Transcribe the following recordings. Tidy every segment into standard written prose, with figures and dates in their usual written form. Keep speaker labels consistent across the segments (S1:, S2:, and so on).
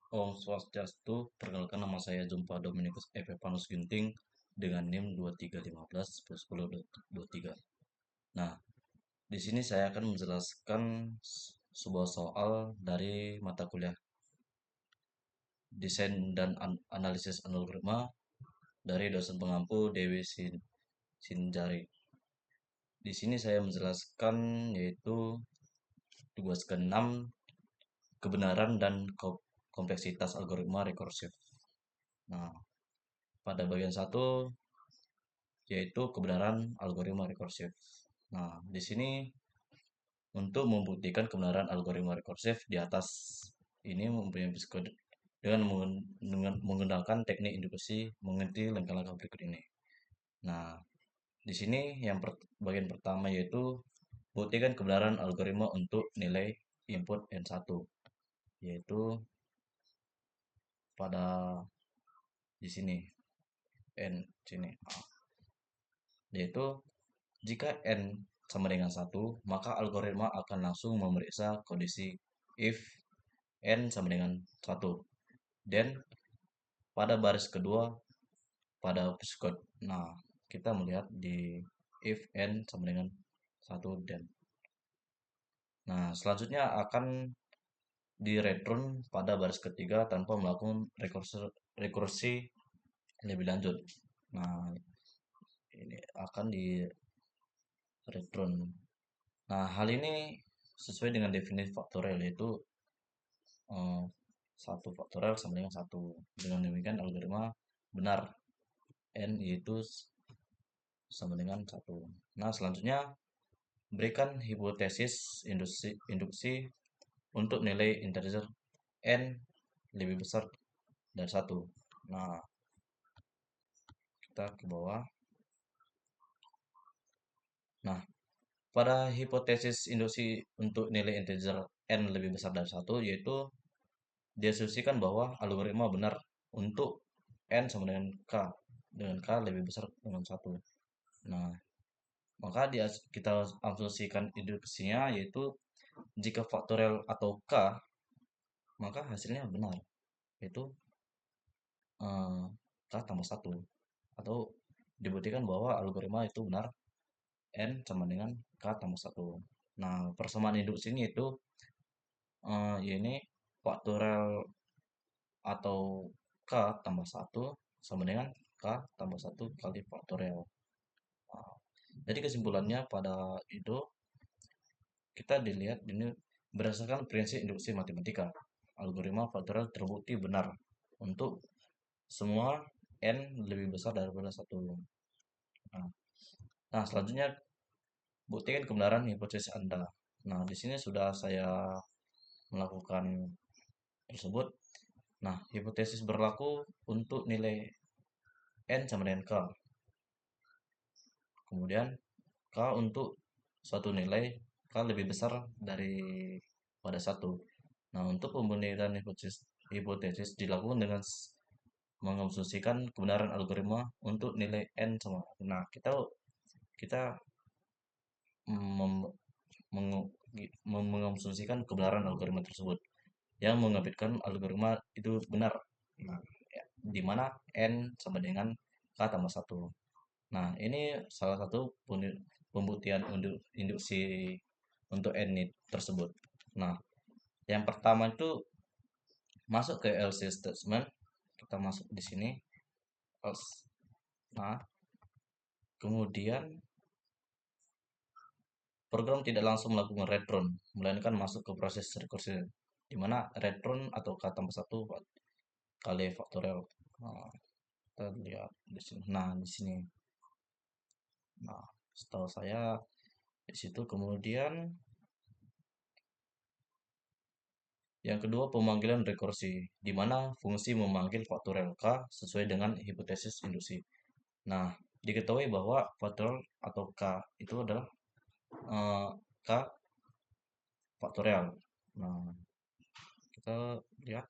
S1: Om Swastiastu, perkenalkan nama saya Jumpa Dominikus Epepanus Ginting dengan NIM 2315 10 23. Nah, di sini saya akan menjelaskan sebuah soal dari mata kuliah Desain dan Analisis Algoritma dari dosen pengampu Dewi Sinjari. Di sini saya menjelaskan yaitu tugas ke-6 kebenaran dan kompleksitas algoritma rekursif. Nah, pada bagian satu yaitu kebenaran algoritma rekursif. Nah, di sini untuk membuktikan kebenaran algoritma rekursif di atas ini mempunyai psikode dengan menggunakan teknik induksi mengerti langkah-langkah berikut ini. Nah, di sini yang bagian pertama yaitu buktikan kebenaran algoritma untuk nilai input N1, yaitu pada di sini N sini, yaitu jika N sama dengan 1, maka algoritma akan langsung memeriksa kondisi if N sama dengan 1. Dan pada baris kedua, pada psikode. Nah, kita melihat di if N sama dengan 1 dan. Nah, selanjutnya akan di return pada baris ketiga tanpa melakukan rekursi lebih lanjut. Nah, ini akan di return. Nah, hal ini sesuai dengan definisi faktorial yaitu eh, 1 faktorial sama dengan 1. Dengan demikian algoritma benar N yaitu sama dengan 1. Nah, selanjutnya berikan hipotesis induksi untuk nilai integer N lebih besar dari 1. Nah, kita ke bawah. Nah, pada hipotesis induksi untuk nilai integer N lebih besar dari 1 yaitu diasumsikan bahwa algoritma benar untuk N sama dengan K lebih besar dengan 1. Nah, maka kita asumsikan induksinya yaitu jika faktorial atau K, maka hasilnya benar, yaitu K tambah 1. Atau dibuktikan bahwa algoritma itu benar N sama dengan K tambah 1. Nah, persamaan induksi ini itu ini faktorial atau K tambah 1 sama dengan K tambah 1 kali faktorial. Nah, jadi kesimpulannya pada itu kita dilihat ini berdasarkan prinsip induksi matematika. Algoritma faktorial terbukti benar untuk semua N lebih besar daripada 1. Nah, selanjutnya buktikan kebenaran hipotesis Anda. Nah, di sini sudah saya melakukan tersebut. Nah, hipotesis berlaku untuk nilai N sama dengan K. Kemudian K untuk suatu nilai K lebih besar dari pada 1. Nah, untuk pembendahan hipotesis dilakukan dengan mengasumsikan kebenaran algoritma untuk nilai N sama. Nah, kita kita mem- mengasumsikan kebenaran algoritma tersebut yang mengaitkan algoritma itu benar. Nah, ya, di mana N sama dengan K tambah 1. Nah, ini salah satu pembuktian induksi untuk N tersebut. Nah, yang pertama itu masuk ke else statement. Kita masuk di sini. Else. Nah, kemudian program tidak langsung melakukan return, melainkan masuk ke proses rekursi, di mana return atau k tambah 1 kali faktorial. Nah, kita lihat di sini. Nah, di sini. Nah, setahu saya di situ kemudian yang kedua pemanggilan rekursi, di mana fungsi memanggil faktorial k sesuai dengan hipotesis induksi. Nah, diketahui bahwa faktorial atau k itu adalah k faktorial. Nah, kita lihat.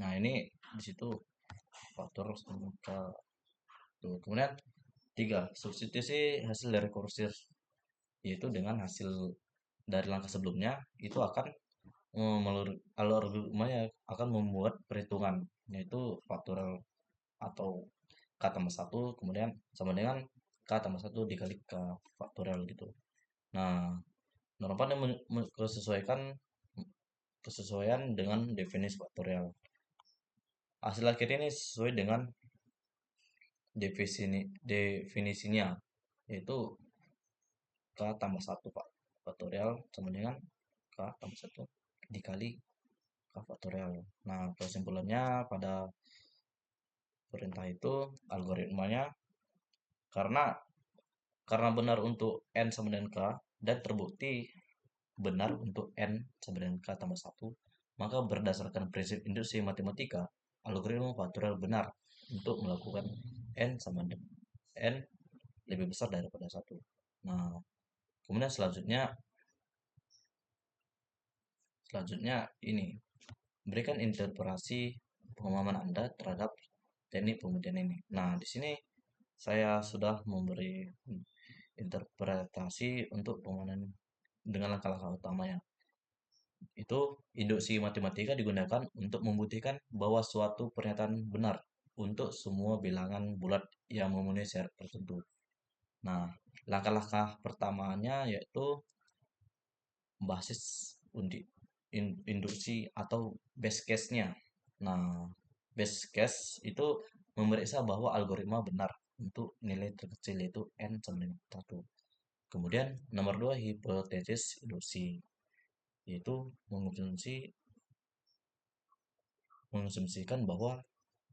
S1: Nah, ini di situ faktor k. Tuh. Kemudian tiga, substitusi hasil dari rekursif, yaitu dengan hasil dari langkah sebelumnya itu akan algoritmanya akan membuat perhitungan, yaitu faktorial atau k tambah satu kemudian sama dengan k tambah satu dikali k faktorial gitu. Nah, Norman yang kesesuaian dengan definisi faktorial. Hasil akhir ini sesuai dengan definisinya, yaitu k tambah satu Pak faktorial sama dengan k tambah satu dikali k faktorial. Nah, kesimpulannya pada perintah itu algoritmanya karena karena benar untuk n sama dengan k dan terbukti benar untuk n sama dengan k tambah satu, maka berdasarkan prinsip induksi matematika, algoritma faktorial benar untuk melakukan n sama dengan n lebih besar daripada satu. Nah, kemudian selanjutnya ini berikan interpretasi pemahaman Anda terhadap teknik pembuktian ini. Nah, di sini saya sudah memberi interpretasi untuk pemahaman dengan langkah-langkah utamanya. Itu induksi matematika digunakan untuk membuktikan bahwa suatu pernyataan benar untuk semua bilangan bulat yang memenuhi syarat tertentu. Nah, langkah-langkah pertamanya yaitu basis undi induksi atau base case-nya. Nah, base case itu memeriksa bahwa algoritma benar untuk nilai terkecil yaitu n sama dengan 1. Kemudian nomor 2 hipotesis induksi yaitu mengasumsikan bahwa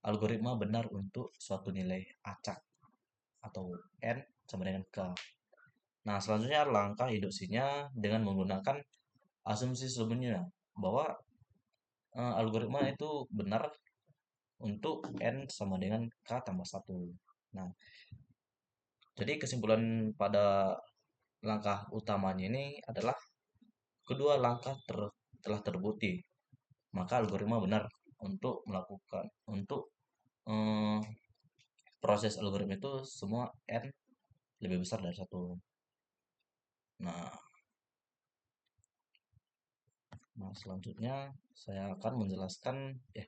S1: algoritma benar untuk suatu nilai acak atau n sama dengan k. Nah, selanjutnya langkah induksinya dengan menggunakan asumsi sebelumnya bahwa algoritma itu benar untuk n sama dengan k tambah satu. Nah, jadi kesimpulan pada langkah utamanya ini adalah kedua langkah telah terbukti, maka algoritma benar untuk melakukan untuk eh, proses algoritma itu semua n lebih besar dari satu. Nah, selanjutnya saya akan menjelaskan ya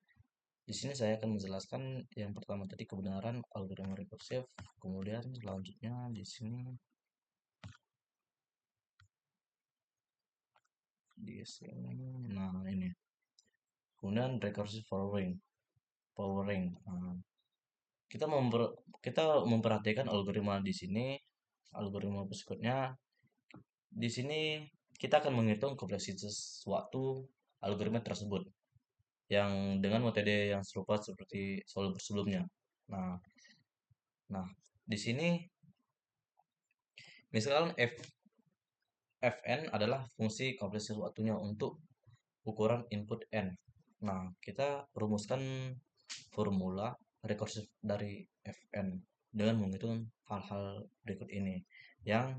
S1: di sini saya akan menjelaskan yang pertama tadi kebenaran algoritma rekursif, kemudian selanjutnya di sini nah ini kemudian recursive powering. Nah, kita kita memperhatikan algoritma di sini, algoritma berikutnya di sini kita akan menghitung kompleksitas suatu algoritma tersebut yang dengan metode yang serupa seperti soal sebelumnya. Nah, nah di sini misalkan fn adalah fungsi kompleksitas waktunya untuk ukuran input n. Nah, kita rumuskan formula rekursif dari fn dengan menghitung hal-hal berikut ini yang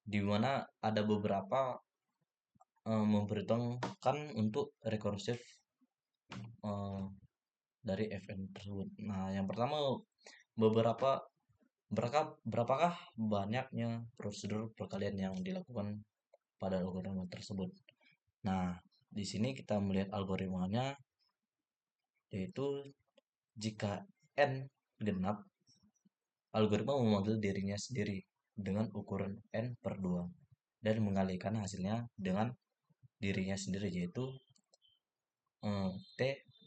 S1: dimana ada beberapa memperhitungkan untuk rekursif eh, dari fn tersebut. Nah, yang pertama beberapa berapakah banyaknya prosedur perkalian yang dilakukan pada algoritma tersebut. Nah, di sini kita melihat algoritmanya yaitu jika n genap, algoritma memanggil dirinya sendiri dengan ukuran n per 2 dan mengalihkan hasilnya dengan dirinya sendiri yaitu t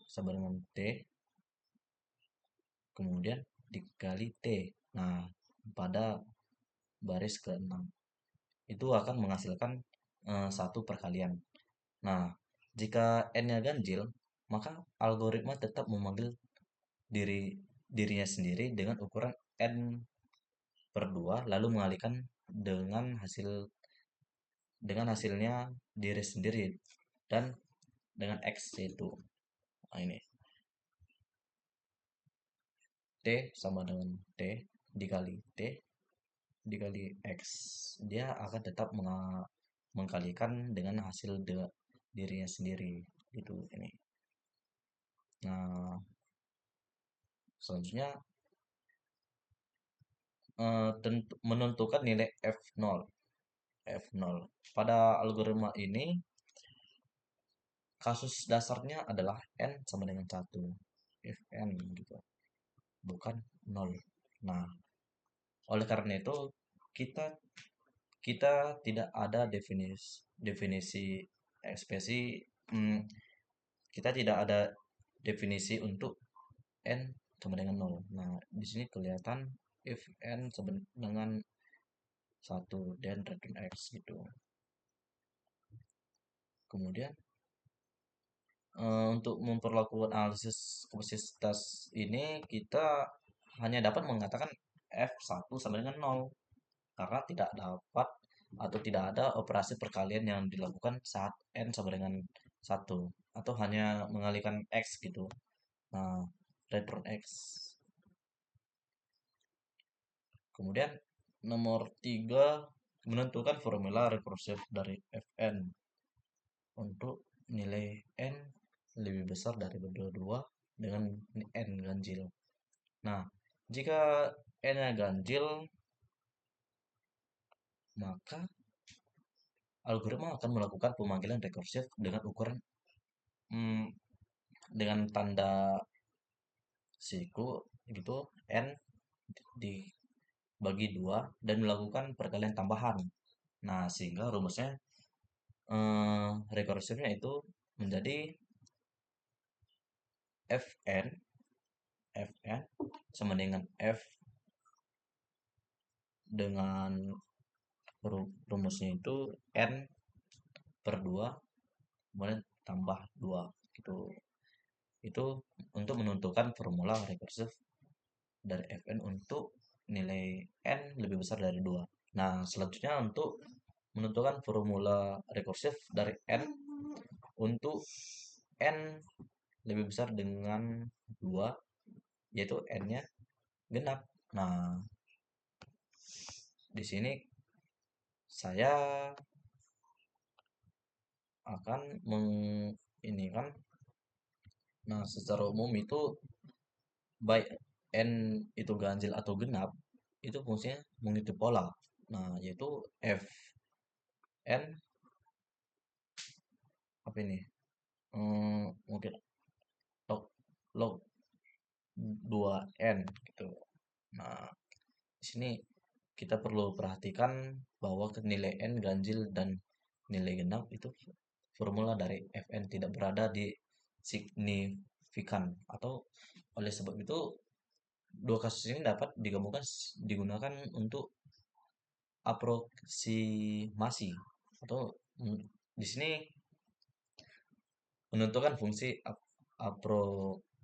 S1: sama dengan t kemudian dikali t. Nah, pada baris ke-6 itu akan menghasilkan satu perkalian. Nah, jika n-nya ganjil, maka algoritma tetap memanggil dirinya sendiri dengan ukuran n per 2 lalu mengalihkan dengan hasilnya diri sendiri dan dengan x yaitu ini t sama dengan t dikali t dikali x, dia akan tetap mengkalikan dengan hasil dirinya sendiri gitu ini. Nah, selanjutnya menentukan nilai f0 pada algoritma ini kasus dasarnya adalah n sama dengan satu, if n gitu, bukan nol. Nah, oleh karena itu kita kita tidak ada definisi definisi ekspresi, hmm, kita tidak ada definisi untuk n sama dengan nol. Nah, di sini kelihatan if n sama dengan satu dan return x gitu. Kemudian untuk memperlakukan analisis kompleksitas ini kita hanya dapat mengatakan f1 sama dengan nol, karena tidak dapat atau tidak ada operasi perkalian yang dilakukan saat n sama dengan satu, atau hanya mengalihkan x gitu. Nah, return x. Kemudian nomor 3, menentukan formula rekursif dari Fn untuk nilai n lebih besar dari 2 dengan n ganjil. Nah, jika n-nya ganjil, maka algoritma akan melakukan pemanggilan rekursif dengan ukuran, hmm, dengan tanda siku gitu, n dibagi 2 dan melakukan perkalian tambahan. Nah, sehingga rumusnya, rekursifnya itu menjadi Fn sama dengan F dengan rumusnya itu n per 2 kemudian tambah 2 gitu. Itu untuk menentukan formula rekursif dari Fn untuk nilai n lebih besar dari 2. Nah, selanjutnya untuk menentukan formula rekursif dari n untuk n lebih besar dengan 2, yaitu n-nya genap. Nah, di sini saya akan ini kan. Nah, secara umum itu baik n itu ganjil atau genap, itu fungsinya mengikuti pola. Nah, yaitu f n apa ini? Mungkin log log 2n gitu. Nah, di sini kita perlu perhatikan bahwa nilai n ganjil dan nilai genap itu formula dari Fn tidak berada di signifikan, atau oleh sebab itu dua kasus ini dapat digabungkan digunakan untuk aproksimasi, atau di sini menentukan fungsi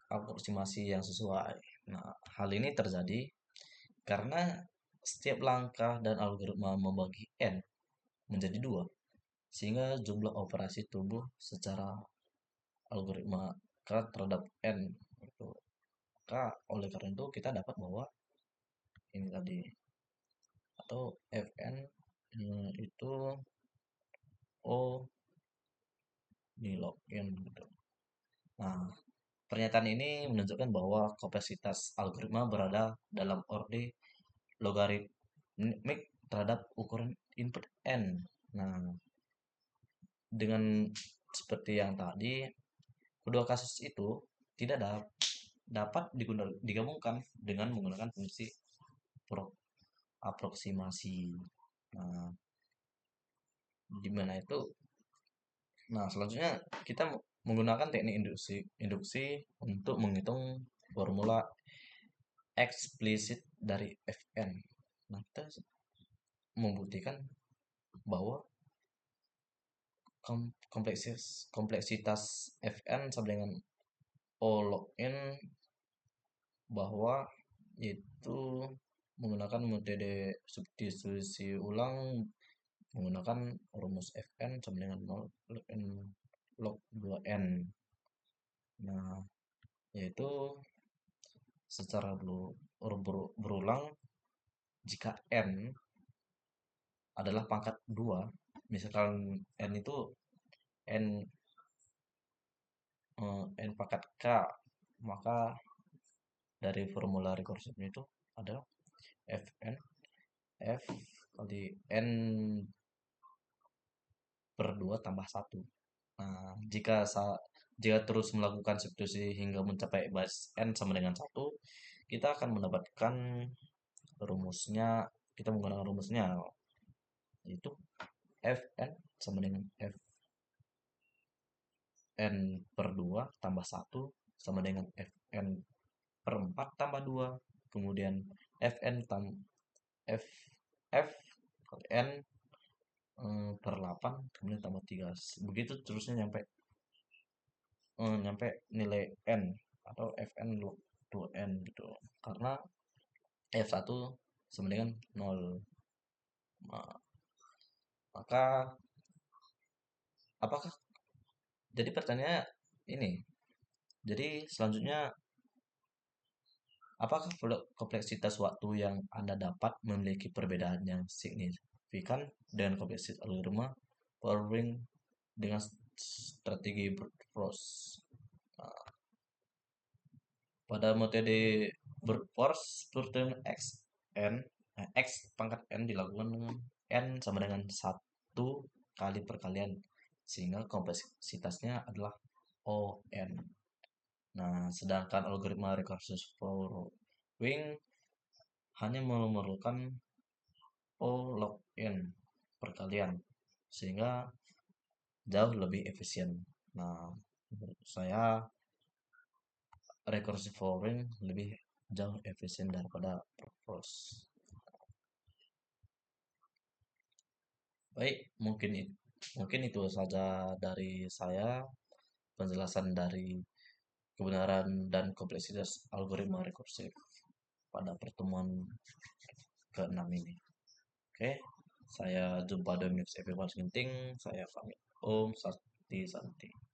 S1: aproksimasi yang sesuai. Nah, hal ini terjadi karena setiap langkah dan algoritma membagi n menjadi 2, sehingga jumlah operasi tumbuh secara algoritma terhadap n itu. Maka oleh karena itu kita dapat bahwa ini tadi, atau Fn itu O di log n gitu. Nah, pernyataan ini menunjukkan bahwa kompleksitas algoritma berada dalam orde logaritmik terhadap ukuran input n. Nah, dengan seperti yang tadi, kedua kasus itu tidak dapat digabungkan dengan menggunakan fungsi aproksimasi. Nah, di mana itu? Nah, selanjutnya kita menggunakan teknik induksi untuk menghitung formula eksplisit dari Fn. Nah, kita membuktikan bahwa kompleksitas Fn sama dengan O log n, bahwa itu menggunakan metode substitusi ulang menggunakan rumus Fn sama dengan 0 log 2n. Nah, yaitu secara berulang jika n adalah pangkat 2, misalkan n itu n n pangkat k, maka dari formula rekursifnya itu adalah Fn f kali n per 2 tambah 1. Nah, jika terus melakukan substitusi hingga mencapai basis n sama dengan satu, kita akan mendapatkan rumusnya, kita menggunakan rumusnya, yaitu Fn sama dengan Fn per 2 tambah satu sama dengan Fn per 4 tambah 2. Kemudian Fn F, F N per 8, kemudian tambah 3. Begitu terusnya nyampe nilai N atau Fn log 2N gitu. Karena F1 sama dengan 0. Nah, maka apakah jadi pertanyaannya ini. Jadi selanjutnya, apakah kompleksitas waktu yang Anda dapat memiliki perbedaan yang signifikan dengan kompleksitas algoritma powering dengan strategi brute force? Nah, pada metode brute force, turun x n, x pangkat n dilakukan dengan n sama dengan satu kali perkalian, sehingga kompleksitasnya adalah O n. Nah, sedangkan algoritma recursive following hanya memerlukan O log n perkalian, sehingga jauh lebih efisien. Nah, menurut saya recursive following lebih jauh efisien daripada brute. Baik, mungkin itu saja dari saya, penjelasan dari kebenaran dan kompleksitas algoritma rekursif pada pertemuan ke-6 ini. Oke, saya jumpa di next episode Ginting. Saya pamit. Om Santi Santi.